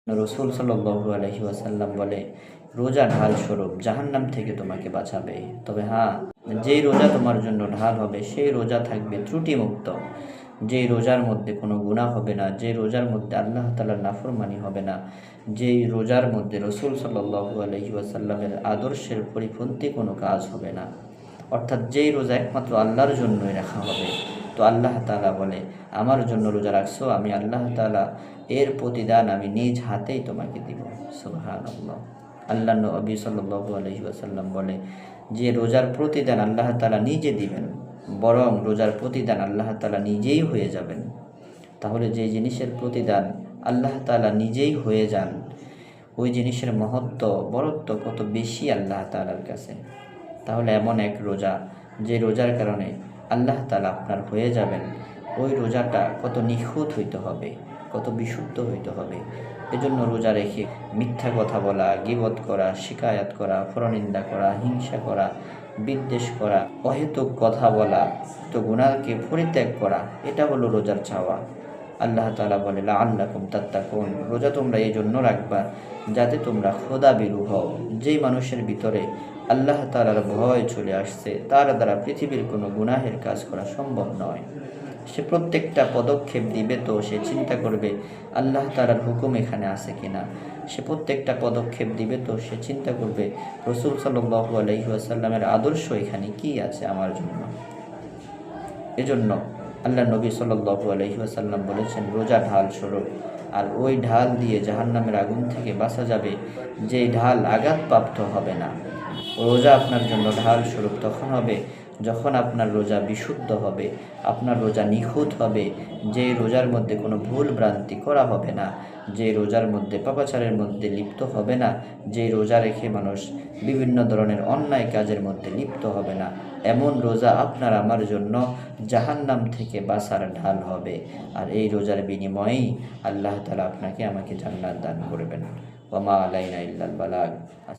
রসুল সাল্লাল্লাহু আলাইহি ওয়াসাল্লাম বলে, রোজা ঢাল স্বরূপ জাহান্নাম থেকে তোমাকে বাঁচাবে। তবে হ্যাঁ, যেই রোজা তোমার জন্য ঢাল হবে সেই রোজা থাকবে ত্রুটিমুক্ত, যেই রোজার মধ্যে কোনো গুনাহ হবে না, যে রোজার মধ্যে আল্লাহ তাআলার নাফরমানি হবে না, যেই রোজার মধ্যে রসুল সাল্লাল্লাহু আলাইহি ওয়াসাল্লামের আদর্শের পরিপন্থী কোনো কাজ হবে না। অর্থাৎ যেই রোজা একমাত্র আল্লাহর জন্যই রাখা হবে। তো আল্লাহ তাআলা বলে, আমার জন্য রোজা রাখছো, আমি আল্লাহ তাআলা এর প্রতিদান আমি নিজ হাতেই তোমাকে দিব। সুবহানাল্লাহ। আল্লাহ নবী সাল্লাল্লাহু আলাইহি ওয়াসাল্লাম বলে যে রোজার প্রতিদান আল্লাহ তাআলা নিজে দিবেন, বরং রোজার প্রতিদান আল্লাহ তাআলা নিজেই হয়ে যাবেন। তাহলে যে জিনিসের প্রতিদান আল্লাহ তাআলা নিজেই হয়ে যান, ওই জিনিসের মহত্ব বরত্ব কত বেশি আল্লাহ তাআলার কাছে। তাহলে এমন এক রোজা, যে রোজার কারণে আল্লাহ তাআলা আপনার হয়ে যাবেন, ওই রোজাটা কত নিখুঁত হইতে হবে, কত বিশুদ্ধ হইতে হবে। এজন্য রোজা রেখে মিথ্যা কথা বলা, গীবত করা, শিকায়াত করা, পরনিন্দা করা, হিংসা করা, বিদ্বেষ করা, অহেতুক কথা বলা, তো গুনাহকে পরিত্যাগ করা, এটা হলো রোজার চাওয়া। আল্লাহ তাআলা বলে, লাআল্লাকুম তাত্তাকুন, রোজা তোমরা এই জন্য রাখবা যাতে তোমরা খোদা বিরু হও। যেই মানুষের ভিতরে আল্লাহ তাআলার ভয় চলে আসছে, তার দ্বারা পৃথিবীর কোনো গুনাহের কাজ করা সম্ভব নয়। সে প্রত্যেকটা পদক্ষেপ দিবে তো সে চিন্তা করবে আল্লাহ তাআলার হুকুম এখানে আছে কিনা। সে প্রত্যেকটা পদক্ষেপ দিবে তো সে চিন্তা করবে রসুল সাল্লাল্লাহু আলাইহি ওয়াসাল্লামের আদর্শ এখানে কি আছে আমার জন্য। এজন্য আল্লাহ নবী সাল্লাল্লাহু আলাইহি ওয়াসাল্লাম বলেছেন, রোজা ঢাল স্বরূপ। আর ওই ঢাল দিয়ে জাহান্নামের আগুন থেকে বাঁচা যাবে, যেই ঢাল আঘাতপ্রাপ্ত হবে না। রোজা আপনার জন্য ঢাল স্বরূপ তখন হবে যখন আপনার রোজা বিশুদ্ধ হবে, আপনার রোজা নিখুঁত হবে, যে রোজার মধ্যে কোনো ভুল ভ্রান্তি করা হবে না, যে রোজার মধ্যে পাপাচারের মধ্যে লিপ্ত হবে না, যে রোজা রেখে মানুষ বিভিন্ন ধরনের অন্যায় কাজের মধ্যে লিপ্ত হবে না। এমন রোজা আপনার আমার জন্য জাহান্নাম থেকে বাঁচার ঢাল হবে। আর এই রোজার বিনিময়েই আল্লাহ তাআলা আপনাকে আমাকে জান্নাত দান করবেন। ওয়া মা আলাইনা ইল্লাল বালাগ।